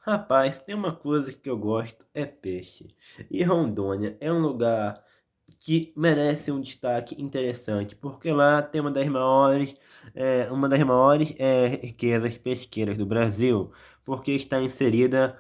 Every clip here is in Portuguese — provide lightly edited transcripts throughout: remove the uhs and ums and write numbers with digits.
Rapaz, tem uma coisa que eu gosto, é peixe. E Rondônia é um lugar que merece um destaque interessante, porque lá tem uma das maiores riquezas pesqueiras do Brasil, porque está inserida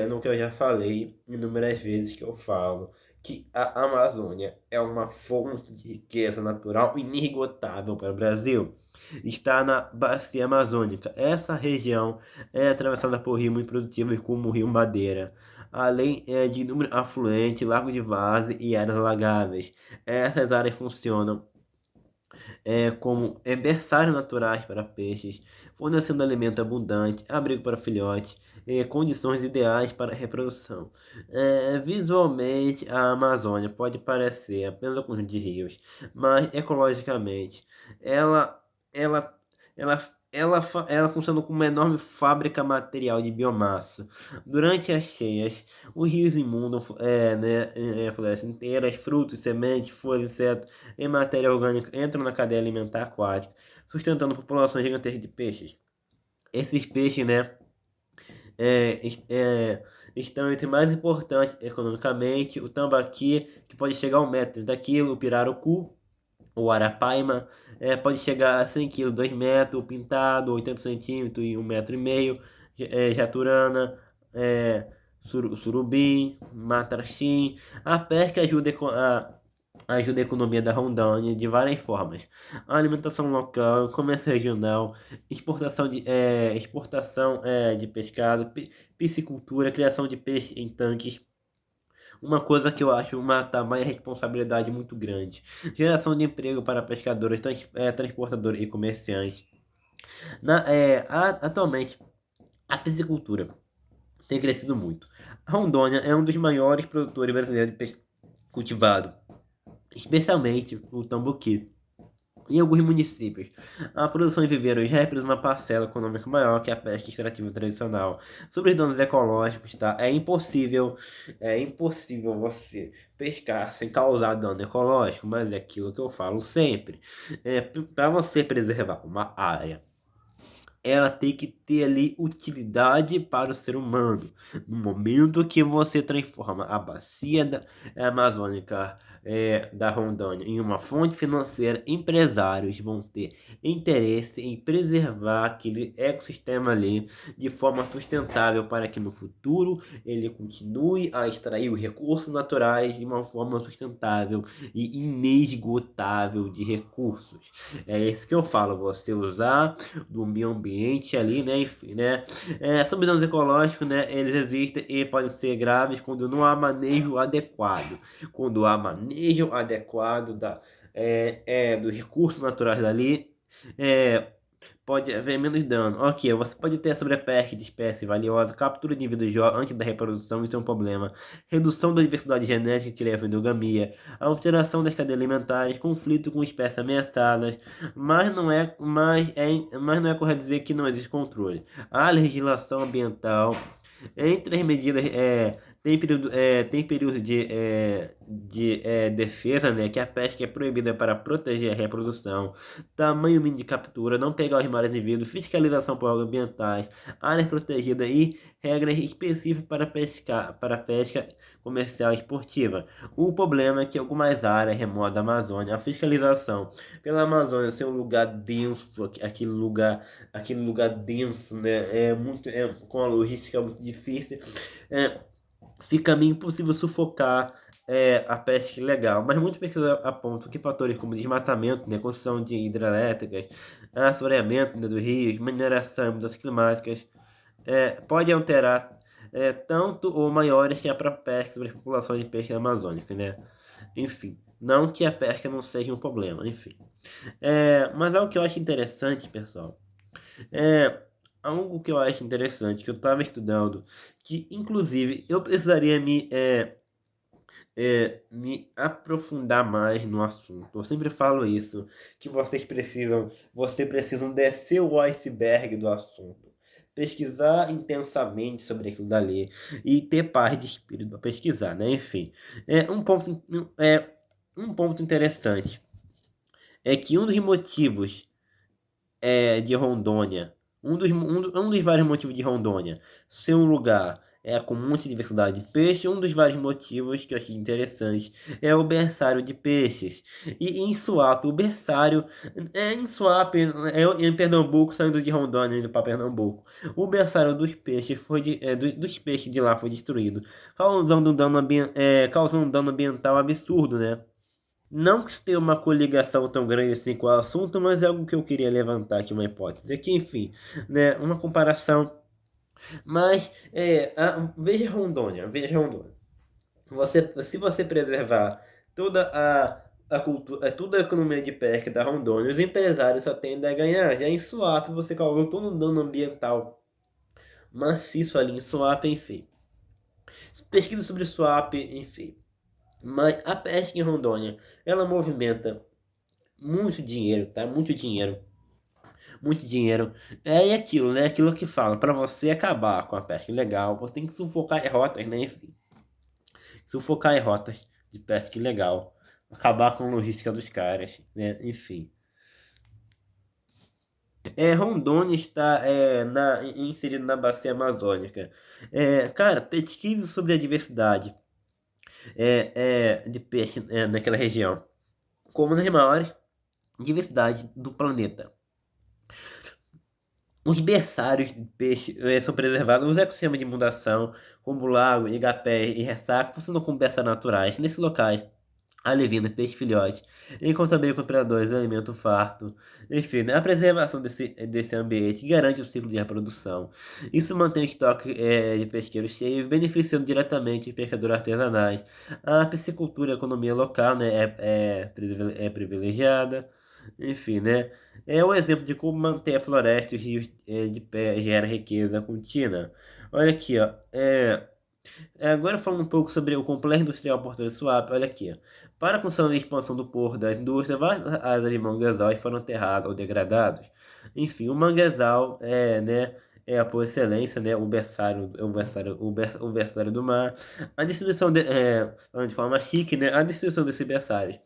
no que eu já falei inúmeras vezes que eu falo, que a Amazônia é uma fonte de riqueza natural inesgotável para o Brasil. Está na Bacia Amazônica. Essa região é atravessada por rios muito produtivos como o Rio Madeira, além de inúmeros afluentes, Lago de Várzea e áreas alagáveis. Essas áreas funcionam como berçários naturais para peixes, fornecendo alimento abundante, abrigo para filhotes, condições ideais para a reprodução. Visualmente, a Amazônia pode parecer apenas um conjunto de rios, mas ecologicamente, ela, ela, ela funciona como uma enorme fábrica material de biomassa. Durante as cheias, os rios inundam florestas inteiras, frutos, sementes, folhas, insetos e matéria orgânica entram na cadeia alimentar aquática, sustentando populações gigantescas de peixes. Esses peixes, né, é, es- é, estão entre os mais importantes economicamente, o tambaqui, que pode chegar a 1,30 m, o pirarucu, o arapaima, pode chegar a 100 quilos, 2 metros, o pintado, 80 centímetros e 1,5 m, jaturana, é, surubim, matraxim. A pesca ajuda a economia da Rondônia de várias formas. A alimentação local, comércio regional, exportação de pescado, piscicultura, criação de peixe em tanques. Uma coisa que eu acho uma tamanha responsabilidade muito grande. Geração de emprego para pescadores, transportadores e comerciantes. Atualmente, a piscicultura tem crescido muito. A Rondônia é um dos maiores produtores brasileiros de peixe cultivado, especialmente o tambuqui. Em alguns municípios, a produção em viveiros já representa uma parcela econômica maior que a pesca extrativa tradicional. Sobre os danos ecológicos, tá? É impossível você pescar sem causar dano ecológico, mas é aquilo que eu falo sempre. Para você preservar uma área, ela tem que ter ali utilidade para o ser humano. No momento que você transforma a bacia amazônica da Rondônia em uma fonte financeira, empresários vão ter interesse em preservar aquele ecossistema ali de forma sustentável para que no futuro ele continue a extrair os recursos naturais de uma forma sustentável e inesgotável de recursos. É isso que eu falo, você usar do meio ambiente ali, né? Enfim, né? Sobre danos ecológicos, né? Eles existem e podem ser graves quando não há manejo adequado. Quando há manejo adequado dos recursos naturais dali, é, pode haver menos dano. Ok, você pode ter sobrepesca de espécie valiosa, captura de indivíduos antes da reprodução, isso é um problema. Redução da diversidade genética que leva à endogamia, alteração das cadeias alimentares, conflito com espécies ameaçadas, mas não é correto dizer que não existe controle. A legislação ambiental entre as medidas, tem período de defesa, né, que a pesca é proibida para proteger a reprodução, tamanho mínimo de captura, não pegar os mares em vidro, fiscalização por órgãos ambientais, áreas protegidas e regras específicas para pesca comercial e esportiva. O problema é que algumas áreas remotas da Amazônia, a fiscalização pela Amazônia ser um lugar denso, aquele lugar denso, né? Com a logística muito difícil, é, fica meio impossível sufocar a pesca ilegal. Mas muitos pesquisadores apontam que fatores como desmatamento, né, construção de hidrelétricas, assoreamento, né, dos rios, mineração, mudanças climáticas, pode alterar tanto ou maiores que a própria pesca sobre as populações de peixe amazônica, né? Enfim, não que a pesca não seja um problema, enfim. Mas algo que eu acho interessante, pessoal, é algo que eu acho interessante, que eu estava estudando, que inclusive eu precisaria me aprofundar mais no assunto. Eu sempre falo isso, que vocês precisam descer o iceberg do assunto. Pesquisar intensamente sobre aquilo dali e ter paz de espírito para pesquisar, né? Enfim, um ponto interessante é que um dos motivos de Rondônia Um dos vários motivos de Rondônia ser um lugar com muita diversidade de peixe, um dos vários motivos que eu achei interessante é o berçário de peixes. E em Suape, o berçário em Suape, em Pernambuco, saindo de Rondônia indo para Pernambuco, o berçário dos peixes dos peixes de lá foi destruído, causando um dano ambiental absurdo, né? Não que isso tenha uma coligação tão grande assim com o assunto, mas é algo que eu queria levantar aqui, uma hipótese. Aqui, enfim, né, uma comparação. Mas, veja Rondônia, veja Rondônia. Se você preservar toda a cultura, toda a economia de pesca da Rondônia, os empresários só tendem a ganhar. Já em Suape, você causou todo um dano ambiental maciço ali em Suape, enfim. Pesquisa sobre Suape, enfim. Mas a pesca em Rondônia, ela movimenta muito dinheiro, tá? Muito dinheiro. Muito dinheiro. É aquilo, né? Aquilo que fala. Para você acabar com a pesca ilegal, você tem que sufocar em rotas, né? Enfim. Sufocar em rotas de pesca ilegal. Acabar com a logística dos caras, né? Enfim. Rondônia está inserido na bacia amazônica. Cara, pesquise sobre a diversidade de peixe naquela região. Como nas maiores diversidades do planeta. Os berçários de peixe são preservados. Os ecossistemas de inundação, como lago, igapé e ressaca, funcionam como berçários naturais. Nesses locais, alevina, peixe filhote, enquanto abriga com predadores, alimento farto. Enfim, né, a preservação desse ambiente garante o ciclo de reprodução. Isso mantém o estoque de pesqueiros cheio, beneficiando diretamente os pescadores artesanais. A piscicultura, a economia local, né, é privilegiada. Enfim, né? É um exemplo de como manter a floresta e os rios de pé gera riqueza contínua. Olha aqui, ó. Agora falando um pouco sobre o complexo industrial Porto de Suape, olha aqui. Ó. Para a construção e expansão do porto das indústrias, várias áreas de manguezais foram enterradas ou degradadas. Enfim, o manguezal por excelência, né, o berçário do mar. A distribuição falando de forma chique, né, a distribuição desses berçários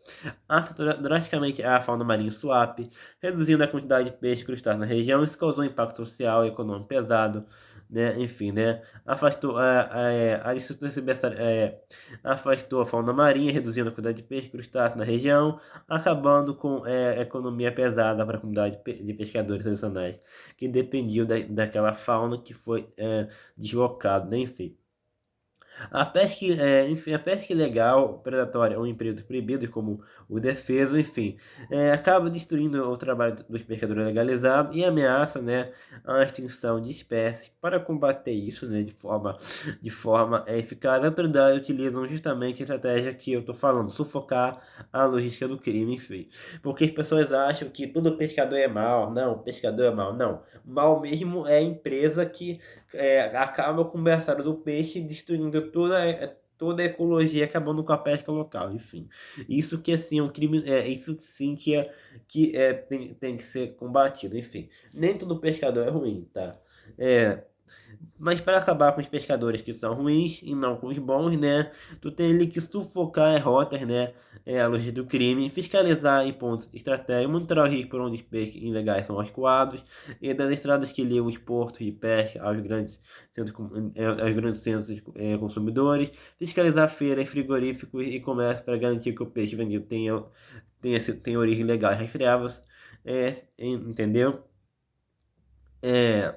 afetou drasticamente a fauna marinha em Suape, reduzindo a quantidade de peixe e crustáceos na região. Isso causou um impacto social e econômico pesado, né? Enfim, né? Afastou a destruição afastou a fauna marinha, reduzindo a quantidade de peixe e crustáceos na região, acabando com a economia pesada para a comunidade de pescadores tradicionais que dependiam daquela fauna que foi deslocado, né? Enfim. Enfim, a pesca ilegal, predatória ou em períodos proibidos, como o defeso, enfim, acaba destruindo o trabalho dos pescadores legalizados e ameaça, né, a extinção de espécies. Para combater isso, né, de forma eficaz, as autoridades utilizam justamente a estratégia que eu estou falando, sufocar a logística do crime, enfim. Porque as pessoas acham que todo pescador é mau. Não, pescador é mau. Não. Mal mesmo é a empresa que acaba com o berçário do peixe, destruindo toda a ecologia, acabando com a pesca local, enfim. Isso que assim é um crime, isso sim tem que ser combatido, enfim. Nem todo pescador é ruim, tá? É, mas para acabar com os pescadores que são ruins e não com os bons, né? Tu tem ali que sufocar as rotas, né? A logística do crime, fiscalizar em pontos estratégicos, monitorar os rios por onde os peixes ilegais são escoados, e das estradas que ligam os portos de pesca aos grandes centros consumidores, fiscalizar feiras, frigoríficos e comércio para garantir que o peixe vendido tenha origem legal e rastreável, entendeu? É,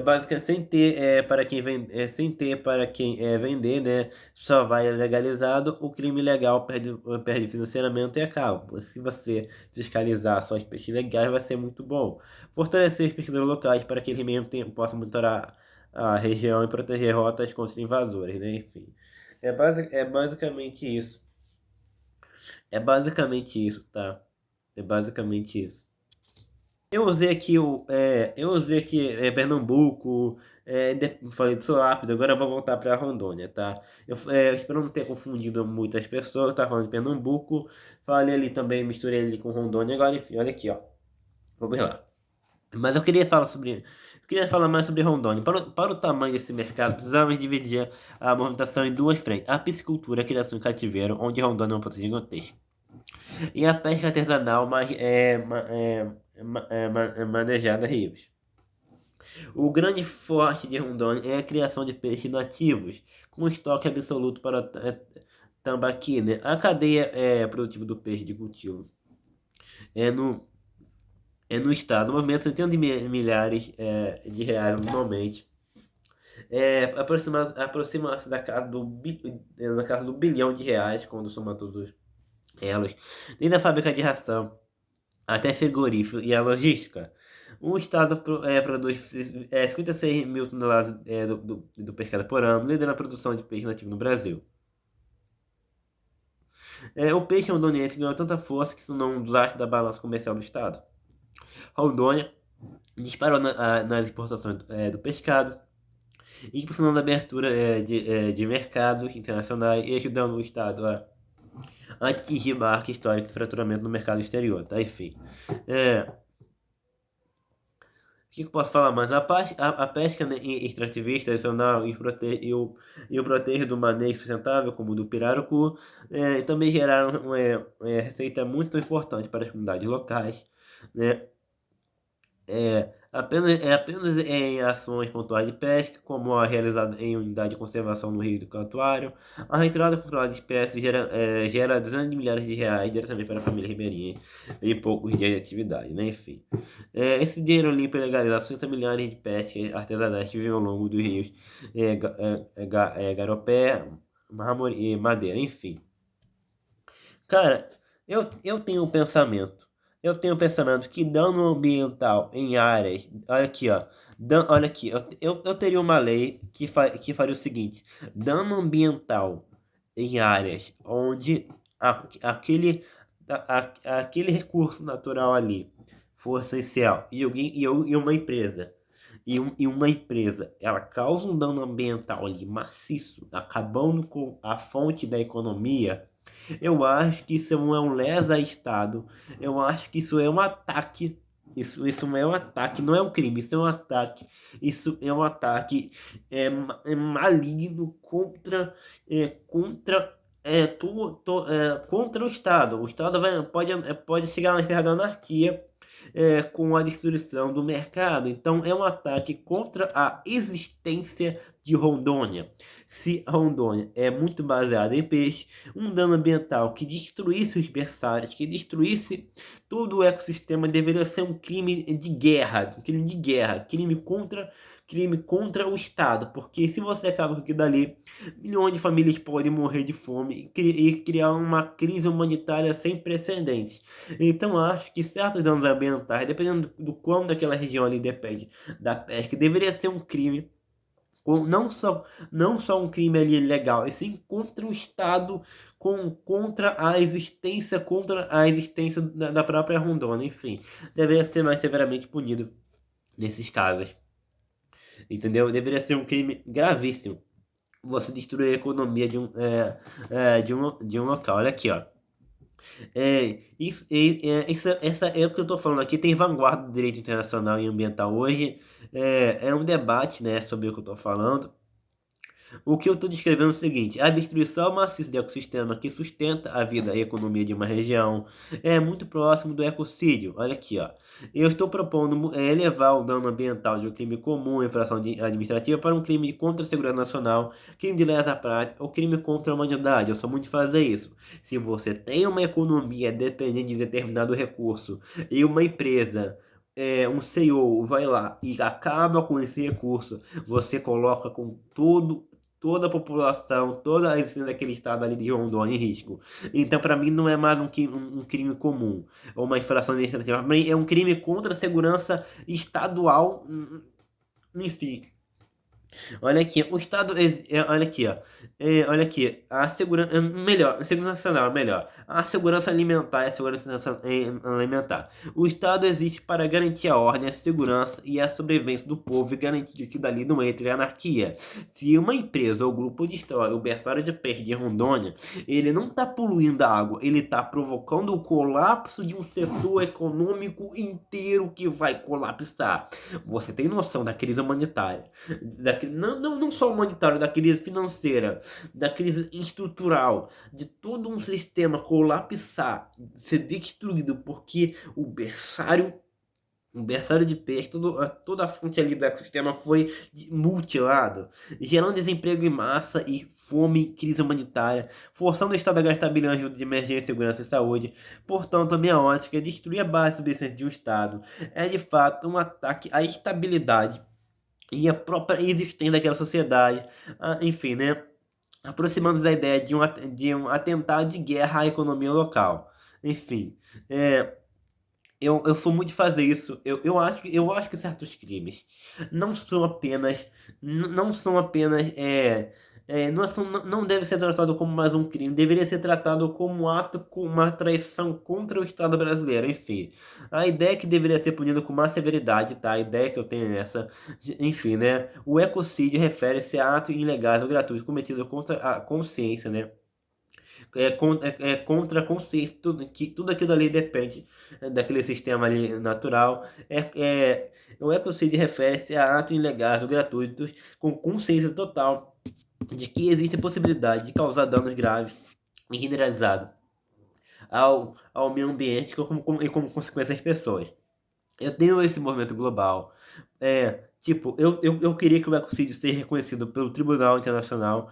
basicamente sem ter para quem vender, né? Só vai legalizado, o crime legal perde financiamento e acaba. Se você fiscalizar só os peixes legais, vai ser muito bom. Fortalecer os pesquisadores locais para que eles mesmo possam monitorar a região e proteger rotas contra invasores, né? Enfim. É basicamente isso. É basicamente isso, tá? É basicamente isso. Eu usei aqui Pernambuco, falei do rápido, agora eu vou voltar para Rondônia, tá? Eu espero não ter confundido muitas pessoas, eu tava falando de Pernambuco, falei ali também, misturei ali com Rondônia, agora enfim, olha aqui, ó. Vamos lá. Mas eu queria falar mais sobre Rondônia. Para o tamanho desse mercado, precisamos dividir a movimentação em duas frentes. A piscicultura, a criação em cativeiro, onde Rondônia é um potencial gigantesco. E a pesca artesanal manejada rios. O grande forte de Rondônia é a criação de peixes nativos, com estoque absoluto para tambaqui, né? A cadeia produtiva do peixe de cultivo é no, é no estado, movimenta centenas de milhares de reais anualmente. Aproxima-se da casa do bilhão de reais, quando soma todos os elos, desde a fábrica de ração até frigorífico e a logística. O estado produz 56 mil toneladas do pescado por ano, liderando a produção de peixe nativo no Brasil. O peixe rondoniense ganhou tanta força que se tornou um dos astros da balança comercial do estado. Rondônia disparou nas exportações do pescado, impulsionando a abertura de mercados internacionais e ajudando o estado a atingir marca histórica de faturamento no mercado exterior, tá? Enfim. O que eu posso falar mais? A pesca, né, extrativista tradicional e o proteger do manejo sustentável, como o do pirarucu, também geraram uma receita muito importante para as comunidades locais, né? Apenas em ações pontuais de pesca, como a realizada em unidade de conservação no Rio do Cantuário, a retirada controlada de espécies gera dezenas de milhares de reais diretamente para a família ribeirinha em poucos dias de atividade, né? Enfim. Esse dinheiro limpo e legalizado sustenta milhares de pescas artesanais que vivem ao longo dos rios Garopé, Mármore e Madeira, enfim. Cara, eu tenho um pensamento. Eu tenho um pensamento que dano ambiental em áreas. Olha aqui, ó. Olha aqui, eu teria uma lei que faria o seguinte: dano ambiental em áreas onde aquele, aquele recurso natural ali for essencial e uma empresa. E uma empresa, ela causa um dano ambiental ali maciço, acabando com a fonte da economia. Eu acho que isso não é um lesa Estado. Eu acho que isso é um ataque. Isso não é um ataque, não é um crime, isso é um ataque. Isso é um ataque maligno contra o Estado. O Estado pode chegar na esfera da anarquia com a destruição do mercado. Então é um ataque contra a existência de Rondônia. Se Rondônia é muito baseada em peixe, um dano ambiental que destruísse os berçários, que destruísse todo o ecossistema, deveria ser um crime de guerra, crime contra o Estado, porque se você acaba com aquilo dali, milhões de famílias podem morrer de fome e criar uma crise humanitária sem precedentes. Então acho que certos danos ambientais, dependendo do quão daquela região ali depende da pesca, deveria ser um crime não só um crime ali legal, e sim contra o Estado, contra a existência da própria Rondônia, enfim, deveria ser mais severamente punido nesses casos, entendeu? Deveria ser um crime gravíssimo você destruir a economia de um local. Olha aqui, ó. Essa é o que eu tô falando aqui, tem vanguarda do direito internacional e ambiental hoje. É um debate, né, sobre o que eu tô falando. O que eu estou descrevendo é o seguinte: a destruição maciça do ecossistema que sustenta a vida e a economia de uma região é muito próximo do ecocídio. Olha aqui, ó. Eu estou propondo elevar o dano ambiental de um crime comum, infração administrativa, para um crime contra a segurança nacional, crime de lesa prática ou crime contra a humanidade. Eu sou muito de fazer isso. Se você tem uma economia dependente de determinado recurso e uma empresa um CEO vai lá e acaba com esse recurso, você coloca com toda a população, toda a existência daquele estado ali de Rondônia em risco. Então, para mim, não é mais um crime comum ou uma infração administrativa. Para mim, é um crime contra a segurança estadual, enfim. Olha aqui, o Estado. Olha aqui, ó. Olha aqui, a segurança. Melhor, a segurança nacional, melhor. A segurança alimentar e a segurança alimentar. O Estado existe para garantir a ordem, a segurança e a sobrevivência do povo e garantir que dali não entre a anarquia. Se uma empresa ou grupo de história, o berçário de peixe de Rondônia, ele não está poluindo a água, ele está provocando o colapso de um setor econômico inteiro que vai colapsar. Você tem noção da crise humanitária? Não só humanitária, da crise financeira, da crise estrutural, de todo um sistema colapsar, ser destruído porque o berçário um berçário de peixe, toda a fonte ali do ecossistema foi mutilado, gerando desemprego em massa e fome, crise humanitária, forçando o Estado a gastar bilhões de emergência, segurança e saúde. Portanto, a minha ótica é destruir a base de subsistência de um Estado. É de fato um ataque à estabilidade e à própria existência daquela sociedade. Enfim, né? Aproximando da ideia de um atentado de guerra à economia local. Enfim, é, eu sou muito de fazer isso. Eu acho que certos crimes não são apenas, não são apenas, não deve ser tratado como mais um crime, deveria ser tratado como um ato com uma traição contra o Estado brasileiro. Enfim, a ideia é que deveria ser punido com mais severidade, tá? A ideia que eu tenho é essa. Enfim, né? O ecocídio refere-se a atos ilegais ou gratuitos cometidos contra a consciência, né? É contra a consciência, tudo aquilo ali depende daquele sistema ali natural. O ecocídio refere-se a atos ilegais ou gratuitos com consciência total de que existe a possibilidade de causar danos graves e generalizados ao meio ambiente e como consequência às pessoas. Eu tenho esse movimento global. Eu queria que o ecocídio seja reconhecido pelo Tribunal Internacional,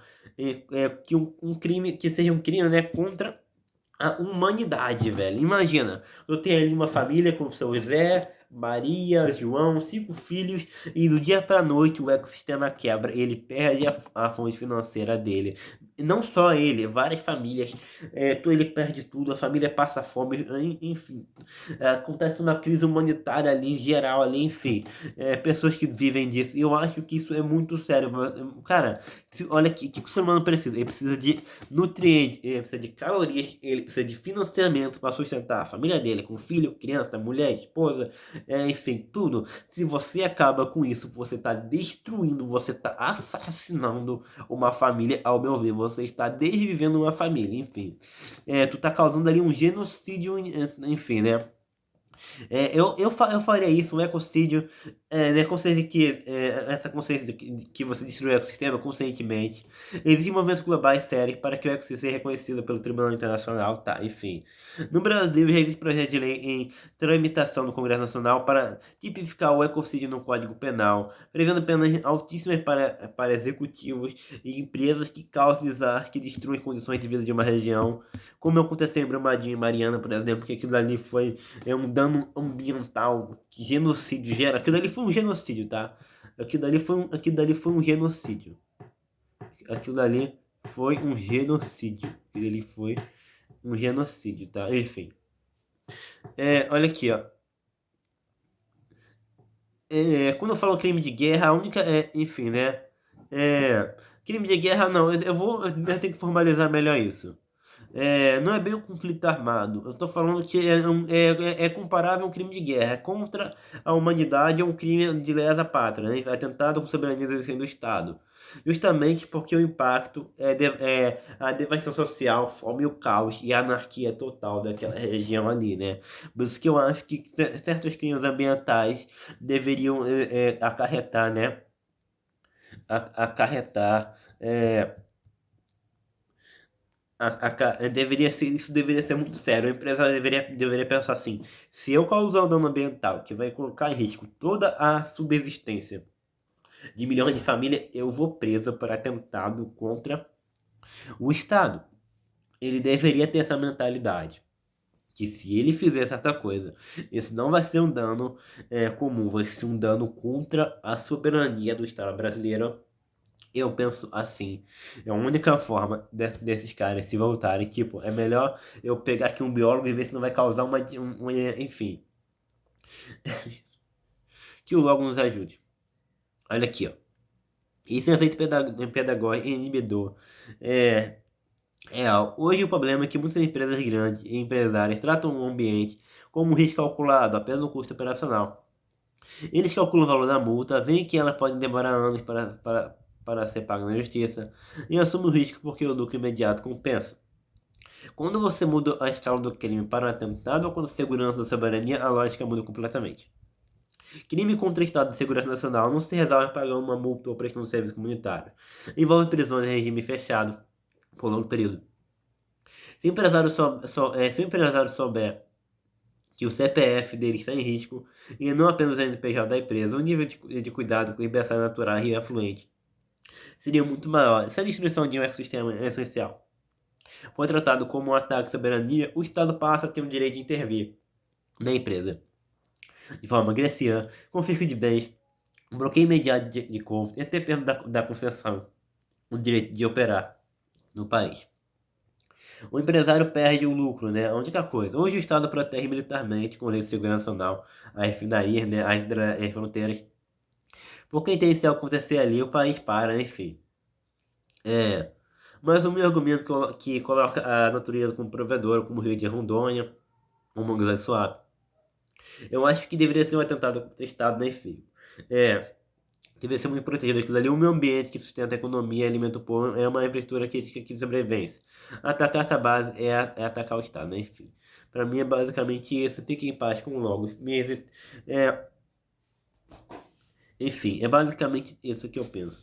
que um crime, que seja um crime, né, contra a humanidade, velho. Imagina, eu tenho ali uma família com o seu Zé, Maria, João, 5 filhos, e do dia pra noite o ecossistema quebra, ele perde a fonte financeira dele. E não só ele, várias famílias, ele perde tudo, a família passa fome, enfim. Acontece uma crise humanitária ali, geral ali, enfim. Pessoas que vivem disso. E eu acho que isso é muito sério. Cara, olha o que o ser humano precisa. Ele precisa de nutrientes, ele precisa de calorias, ele precisa de financiamento para sustentar a família dele, com filho, criança, mulher, esposa, enfim, tudo. Se você acaba com isso, você está destruindo, você está assassinando uma família, ao meu ver, você está desvivendo uma família, enfim. Tu está causando ali um genocídio, enfim, né? Eu faria isso, um ecocídio, né, consciente de que, essa consciência de que você destruiu o ecossistema conscientemente. Existem movimentos globais sérios para que o ecossistema seja reconhecido pelo Tribunal Internacional, tá, enfim. No Brasil, já existe projeto de lei em tramitação no Congresso Nacional para tipificar o ecocídio no Código Penal, prevendo penas altíssimas para executivos e empresas que causam desastre, que destruem condições de vida de uma região, como aconteceu em Brumadinho e Mariana, por exemplo, que aquilo ali foi um dano ambiental, que genocídio gera. Aquilo ali foi um genocídio, tá? Aquilo dali foi um genocídio. Aquilo ali foi um genocídio. Aquilo ali foi um genocídio, tá? Enfim. Olha aqui, ó. Quando eu falo crime de guerra, a única. Enfim, né? Crime de guerra, não. Eu tenho que formalizar melhor isso. Não é bem um conflito armado. Eu tô falando que é comparável a um crime de guerra. É contra a humanidade, é um crime de lesa pátria, né? Atentado com soberania do Estado. Justamente porque o impacto é a devastação social, fome, o caos e a anarquia total daquela região ali, né? Por isso que eu acho que certos crimes ambientais deveriam acarretar, né? Acarretar. Isso deveria ser muito sério. O empresário deveria pensar assim: se eu causar um dano ambiental que vai colocar em risco toda a subsistência de milhões de famílias, eu vou preso por atentado contra o Estado. Ele deveria ter essa mentalidade. Que se ele fizer certa coisa, isso não vai ser um dano comum, vai ser um dano contra a soberania do Estado brasileiro. Eu penso assim, é a única forma desses caras se voltarem, tipo, é melhor eu pegar aqui um biólogo e ver se não vai causar enfim, que o logo nos ajude. Olha aqui, ó. Isso é um efeito pedagógico e inibidor. É, Hoje o problema é que muitas empresas grandes e empresários tratam o ambiente como um risco calculado apenas no custo operacional. Eles calculam o valor da multa, veem que ela pode demorar anos para ser paga na justiça e assumem o risco porque o lucro imediato compensa. Quando você muda a escala do crime para um atentado ou contra a segurança da soberania, a lógica muda completamente. Crime contra o Estado de Segurança Nacional não se resolve pagando uma multa ou prestando serviço comunitário. Envolve prisões em regime fechado por longo período. Se o empresário souber que o CPF dele está em risco e não apenas o NPJ da empresa, o nível de cuidado com liberdade natural e afluente seria muito maior. Se a destruição de um ecossistema é essencial for tratado como um ataque à soberania, o Estado passa a ter o direito de intervir na empresa de forma agressiva, confisco de bens, bloqueio imediato de contas e até perda da concessão, o direito de operar no país. O empresário perde o lucro, né? A única coisa. Hoje o Estado protege militarmente, com lei de segurança nacional, as refinarias, né? As fronteiras. Por quem tem isso acontecer ali, o país para, né? Enfim. É. Mas o meu argumento que coloca a natureza como provedora, como o Rio de Rondônia, como Angra dos Suape, eu acho que deveria ser um atentado contra o Estado, né? Enfim. É. Deve ser muito protegido aquilo ali. O meio ambiente que sustenta a economia e alimenta o povo é uma infraestrutura crítica de sobrevivência. Atacar essa base é atacar o Estado, né? Enfim. Para mim é basicamente isso. Fique em paz com o Logos. É, enfim, é basicamente isso que eu penso.